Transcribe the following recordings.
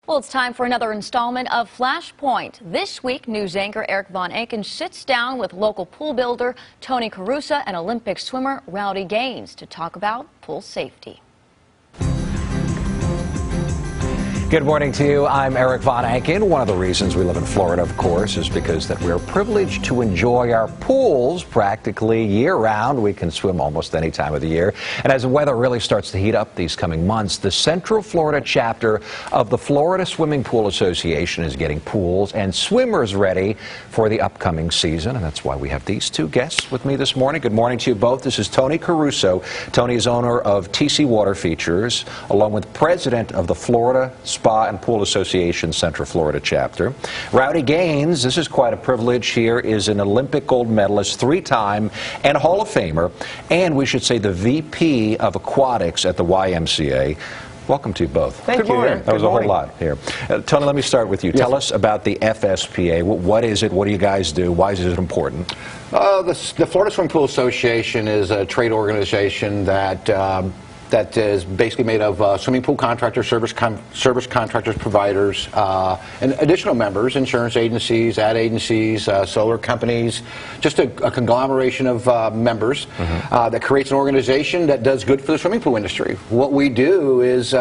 Well, it's time for another installment of Flashpoint. This week, news anchor Erik von Ancken sits down with local pool builder Tony Caruso and Olympic swimmer Rowdy to talk about pool safety. Good morning to you. I'm Erik von Ancken. One of the reasons we live in Florida, of course, is because that we're privileged to enjoy our pools practically year-round. We can swim almost any time of the year. And as the weather really starts to heat up these coming months, the Central Florida chapter of the Florida Swimming Pool Association is getting pools and swimmers ready for the upcoming season. And that's why we have these two guests with me this morning. Good morning to you both. This is Tony Caruso. Tony is owner of TC Water Features, along with president of the Florida Spa and Pool Association Central Florida chapter. Rowdy, this is quite a privilege here, is an Olympic gold medalist, three-time, and Hall of Famer, and we should say the VP of Aquatics at the YMCA. Welcome to you both. Thank you. That was a whole lot here. Tony, let me start with you. Yes. Tell us about the FSPA. What is it? What do you guys do? Why is it important? The Florida Swimming Pool Association is a trade organization that is basically made of swimming pool contractors, service contractors, providers, and additional members, insurance agencies, ad agencies, solar companies, just a conglomeration of members that creates an organization that does good for the swimming pool industry. What we do is,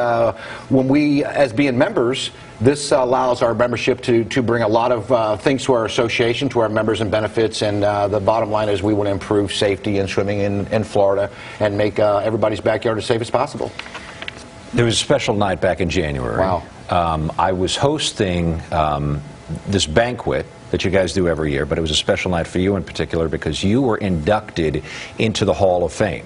when we, as being members, this allows our membership to bring a lot of things to our association, to our members and benefits, and the bottom line is we want to improve safety in swimming in Florida and make everybody's backyard as safe as possible. There was a special night back in January. Wow. I was hosting this banquet that you guys do every year, but it was a special night for you in particular because you were inducted into the Hall of Fame.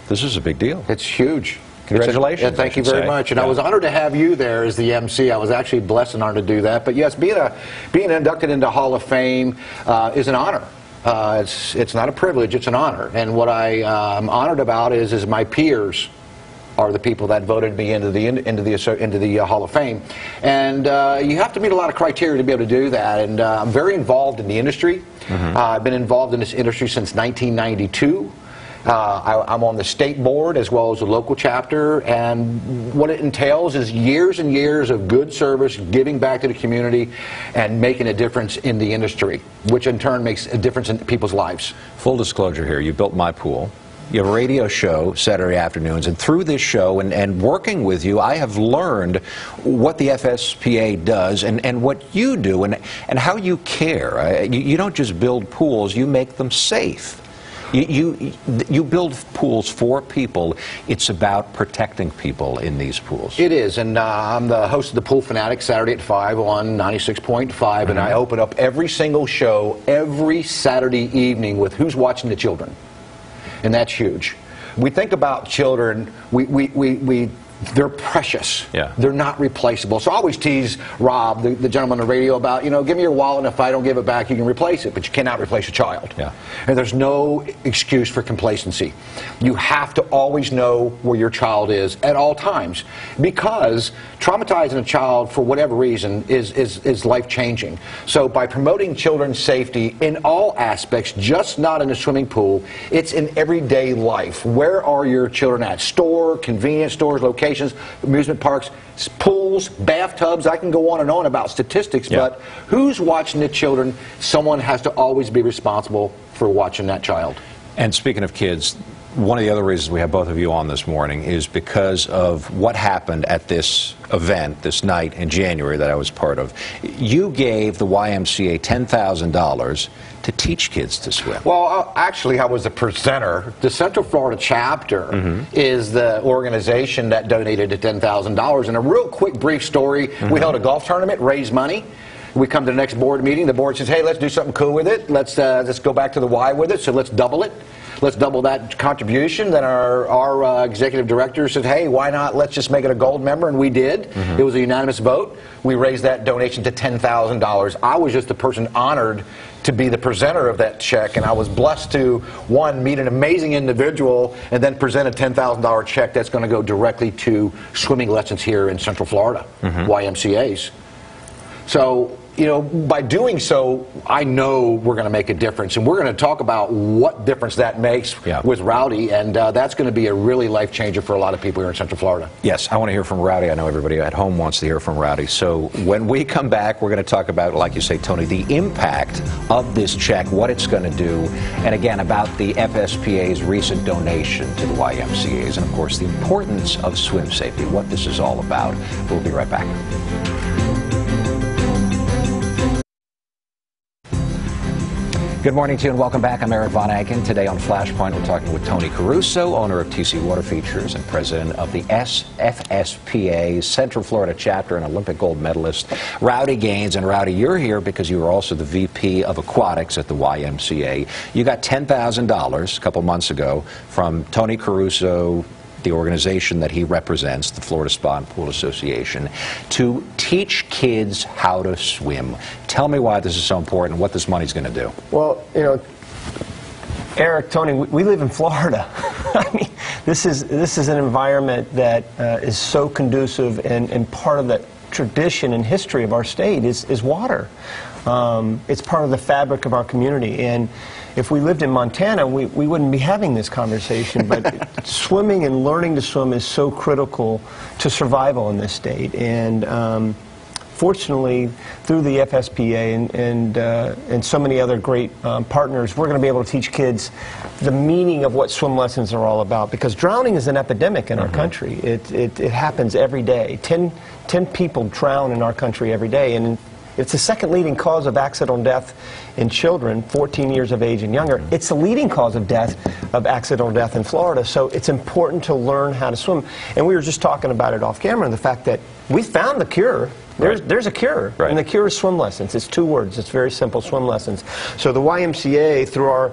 This is a big deal. It's huge. Congratulations. Thank you very much. And I was honored to have you there as the MC. I was actually blessed and honored to do that. But yes, being inducted into Hall of Fame is an honor. It's not a privilege, it's an honor. And what I'm honored about is my peers are the people that voted me into the Hall of Fame. And you have to meet a lot of criteria to be able to do that. And I'm very involved in the industry. I've been involved in this industry since 1992. I'm on the state board as well as the local chapter, and what it entails is years and years of good service, giving back to the community, and making a difference in the industry, which in turn makes a difference in people's lives. Full disclosure here, you built my pool. You have a radio show Saturday afternoons, and through this show and working with you, I have learned what the FSPA does and what you do and how you care. You don't just build pools, you make them safe. You build pools for people. It's about protecting people in these pools. It is, and I'm the host of the Pool Fanatic Saturday at 5 on 96.5, and I open up every single show every Saturday evening with Who's Watching the Children, and that's huge. We think about children, they're precious. Yeah. They're not replaceable. So I always tease Rob, the gentleman on the radio, about, give me your wallet, and if I don't give it back, you can replace it. But you cannot replace a child. Yeah. And there's no excuse for complacency. You have to always know where your child is at all times, because traumatizing a child for whatever reason is life-changing. So by promoting children's safety in all aspects, just not in a swimming pool, it's in everyday life. Where are your children at? Store, convenience stores, locations, amusement parks, pools, bathtubs. I can go on and on about statistics, but who's watching the children? Someone has to always be responsible for watching that child. And speaking of kids, one of the other reasons we have both of you on this morning is because of what happened at this event, this night in January that I was part of. You gave the YMCA $10,000 to teach kids to swim. Well, actually, I was the presenter. The Central Florida chapter is the organization that donated the $10,000. And a real quick, brief story, we held a golf tournament, raised money. We come to the next board meeting. The board says, hey, let's do something cool with it. Let's go back to the Y with it, so let's double it. Let's double that contribution. Then our executive director said, hey, why not? Let's just make it a gold member, and we did. It was a unanimous vote. We raised that donation to $10,000. I was just the person honored to be the presenter of that check, and I was blessed to, one, meet an amazing individual and then present a $10,000 check that's going to go directly to swimming lessons here in Central Florida, YMCAs. So you know, by doing so, I know we're going to make a difference, and we're going to talk about what difference that makes with Rowdy, and that's going to be a really life changer for a lot of people here in Central Florida. Yes, I want to hear from Rowdy. I know everybody at home wants to hear from Rowdy. So when we come back, we're going to talk about, like you say, Tony, the impact of this check, what it's going to do, and again, about the FSPA's recent donation to the YMCA's, and of course, the importance of swim safety, what this is all about. We'll be right back. Good morning to you and welcome back. I'm Erik von Ancken. Today on Flashpoint, we're talking with Tony Caruso, owner of TC Water Features and president of the FSPA Central Florida chapter and Olympic gold medalist, Rowdy Gaines. And Rowdy, you're here because you were also the VP of Aquatics at the YMCA. You got $10,000 a couple months ago from Tony Caruso, the organization that he represents, the Florida Spa and Pool Association, to teach kids how to swim. Tell me why this is so important and what this money's going to do. Well, you know, Eric, Tony, we live in Florida. I mean, this is an environment that is so conducive, and part of the tradition and history of our state is water. It's part of the fabric of our community, and if we lived in Montana, we wouldn't be having this conversation, but swimming and learning to swim is so critical to survival in this state. And fortunately, through the FSPA and so many other great partners, we're going to be able to teach kids the meaning of what swim lessons are all about, because drowning is an epidemic in our country. It happens every day. 10 people drown in our country every day, and it's the second leading cause of accidental death in children 14 years of age and younger. It's the leading cause of accidental death in Florida, so it's important to learn how to swim. And we were just talking about it off camera, the fact that we found the cure. There's a cure, and the cure is swim lessons. It's 2 words. It's very simple, swim lessons. So the YMCA, through our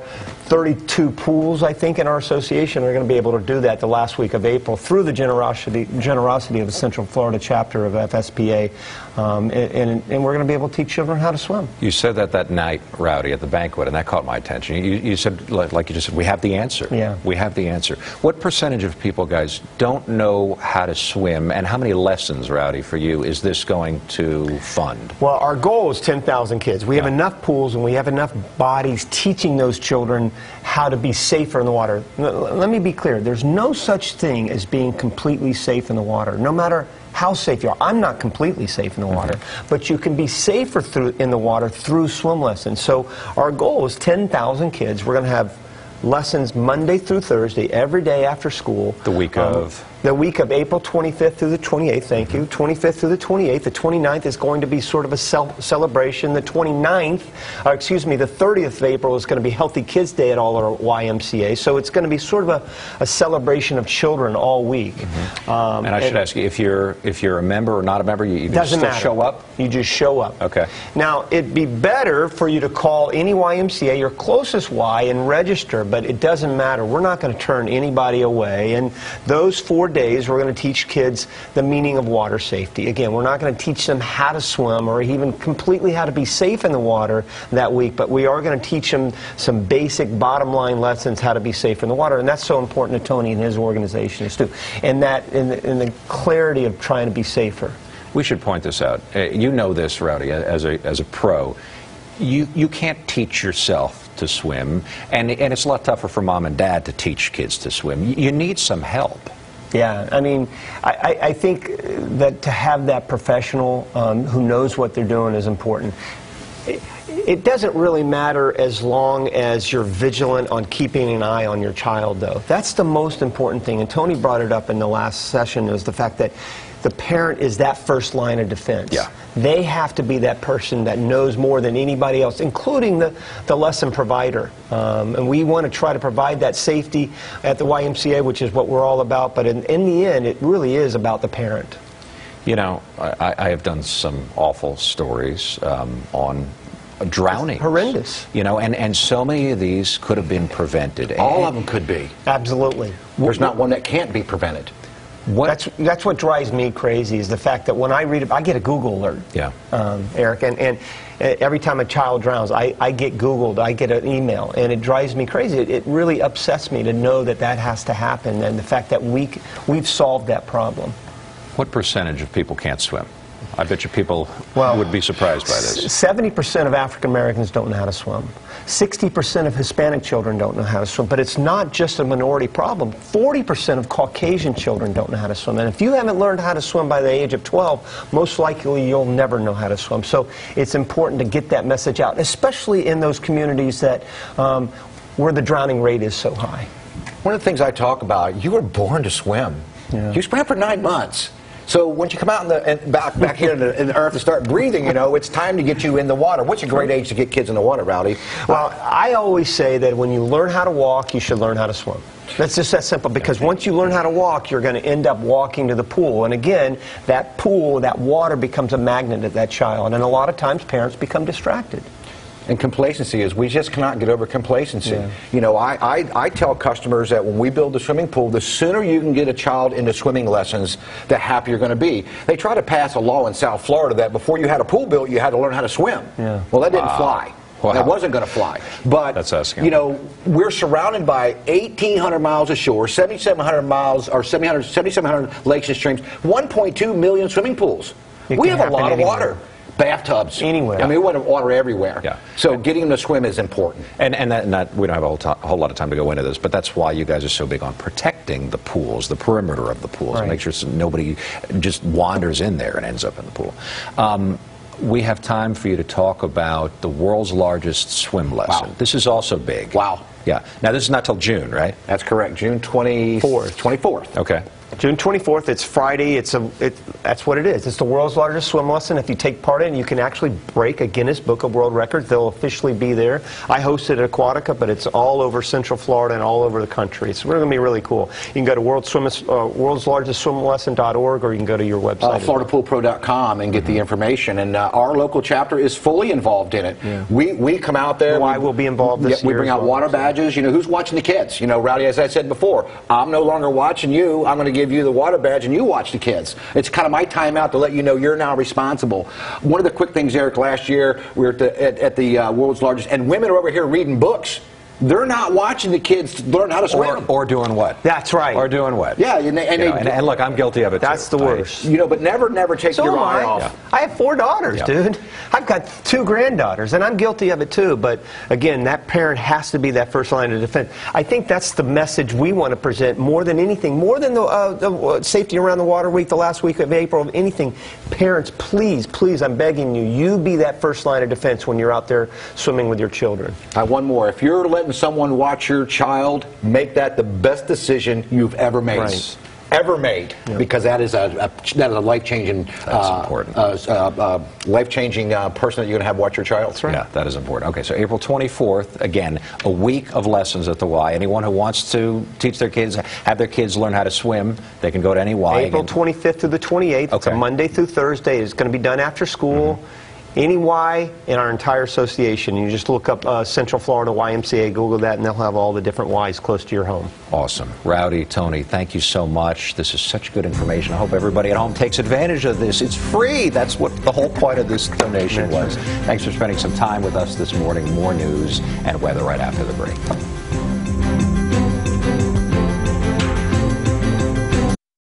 32 pools, I think, in our association, are going to be able to do that the last week of April through the generosity of the Central Florida chapter of FSPA, and we're going to be able to teach children how to swim. You said that night, Rowdy, at the banquet, and that caught my attention. You said, like you just said, we have the answer. Yeah. We have the answer. What percentage of people, guys, don't know how to swim, and how many lessons, Rowdy, for you, is this going to fund? Well, our goal is 10,000 kids. We have enough pools and we have enough bodies teaching those children how to be safer in the water. Let me be clear. There's no such thing as being completely safe in the water, no matter how safe you are. I'm not completely safe in the water, but you can be safer in the water through swim lessons. So our goal is 10,000 kids. We're going to have lessons Monday through Thursday, every day after school. The week of? The week of April 25th through the 28th, thank you. 25th through the 28th. The 29th is going to be sort of a celebration. The 29th, the 30th of April is going to be Healthy Kids Day at all our YMCA. So it's going to be sort of a celebration of children all week. And I should ask you, if you're a member or not a member, you just still show up? You just show up. Okay. Now, it'd be better for you to call any YMCA, your closest Y, and register, but it doesn't matter. We're not going to turn anybody away. And those 4 days, we're going to teach kids the meaning of water safety. Again, we're not going to teach them how to swim or even completely how to be safe in the water that week, but we are going to teach them some basic bottom line lessons how to be safe in the water, and that's so important to Tony and his organizations too, and that in the clarity of trying to be safer. We should point this out. You know this, Rowdy, as a pro. You can't teach yourself to swim, and it's a lot tougher for mom and dad to teach kids to swim. You need some help. Yeah, I mean, I think that to have that professional who knows what they're doing is important. It doesn't really matter as long as you're vigilant on keeping an eye on your child, though. That's the most important thing, and Tony brought it up in the last session, is the fact that the parent is that first line of defense. Yeah. They have to be that person that knows more than anybody else, including the lesson provider. And we want to try to provide that safety at the YMCA, which is what we're all about, but in the end, it really is about the parent. You know, I have done some awful stories on drowning. Horrendous. You know, and so many of these could have been prevented. All of them could be. Absolutely. There's not one that can't be prevented. That's what drives me crazy, is the fact that when I read it, I get a Google alert. Yeah. Eric, and every time a child drowns, I get Googled, I get an email, and it drives me crazy. It really upsets me to know that that has to happen, and the fact that we've solved that problem. What percentage of people can't swim? I bet you people would be surprised by this. 70% of African Americans don't know how to swim. 60% of Hispanic children don't know how to swim. But it's not just a minority problem. 40% of Caucasian children don't know how to swim. And if you haven't learned how to swim by the age of 12, most likely you'll never know how to swim. So it's important to get that message out, especially in those communities that where the drowning rate is so high. One of the things I talk about, you were born to swim. Yeah. You swam for 9 months. So once you come out back here in the earth and start breathing, you know, it's time to get you in the water. What's a great age to get kids in the water, Rowdy? Well, I always say that when you learn how to walk, you should learn how to swim. That's just that simple, because once you learn how to walk, you're going to end up walking to the pool. And again, that pool, that water becomes a magnet to that child. And a lot of times parents become distracted. And complacency is, we just cannot get over complacency. Yeah. You know, I tell customers that when we build a swimming pool, the sooner you can get a child into swimming lessons, the happier you're going to be. They try to pass a law in South Florida that before you had a pool built, you had to learn how to swim. Yeah. Well, that didn't fly. Wow. That wasn't going to fly. But, that's asking. You know, we're surrounded by 1,800 miles of shore, 7,700 miles, or 7,700 lakes and streams, 1.2 million swimming pools. We have a lot of water. Bathtubs. Anywhere. I mean, we want water everywhere. Yeah. So getting them to swim is important. And that we don't have a whole lot of time to go into this, but that's why you guys are so big on protecting the pools, the perimeter of the pools, Right. and make sure nobody just wanders in there and ends up in the pool. We have time for you to talk about the world's largest swim lesson. Wow. This is also big. Wow. Yeah. Now, this is not till June, right? That's correct. June 24th. Okay. June 24th, it's Friday, that's what it is. It's the world's largest swim lesson. If you take part in it, you can actually break a Guinness Book of World Records. They'll officially be there. I hosted at Aquatica, but it's all over Central Florida and all over the country. It's going to be really cool. You can go to worldslargestswimlesson.org, or you can go to your website. FloridaPoolPro.com and get the information. And our local chapter is fully involved in it. Yeah. We come out there. I will be involved this year. We bring out water badges. You know, who's watching the kids? You know, Rowdy, as I said before, I'm no longer watching you. I'm going to give you the water badge and you watch the kids. It's kind of my time out to let you know you're now responsible. One of the quick things, Eric, last year we were at the world's largest, and women are over here reading books. They're not watching the kids learn how to swim. Or doing what? That's right. Or doing what? Yeah, and look, I'm guilty of it That's too. the worst. You know, but never take your eye off. Yeah. I have 4 daughters, dude. I've got 2 granddaughters, and I'm guilty of it too. But again, that parent has to be that first line of defense. I think that's the message we want to present more than anything, more than the safety around the water week, the last week of April, of anything. Parents, please, please, I'm begging you, you be that first line of defense when you're out there swimming with your children. One more. If you're letting someone watch your child, make that the best decision you've ever made. Right. Ever made, because that is a life-changing, life-changing person that you're going to have watch your child. That's right. Yeah, that is important. Okay, so April 24th, again, a week of lessons at the Y. Anyone who wants to teach their kids, have their kids learn how to swim, they can go to any Y. April 25th to the 28th. It's a Monday through Thursday. It's going to be done after school. Any Y in our entire association. You just look up Central Florida YMCA, Google that, and they'll have all the different Ys close to your home. Awesome. Rowdy, Tony, thank you so much. This is such good information. I hope everybody at home takes advantage of this. It's free. That's what the whole point of this donation was. Thanks for spending some time with us this morning. More news and weather right after the break.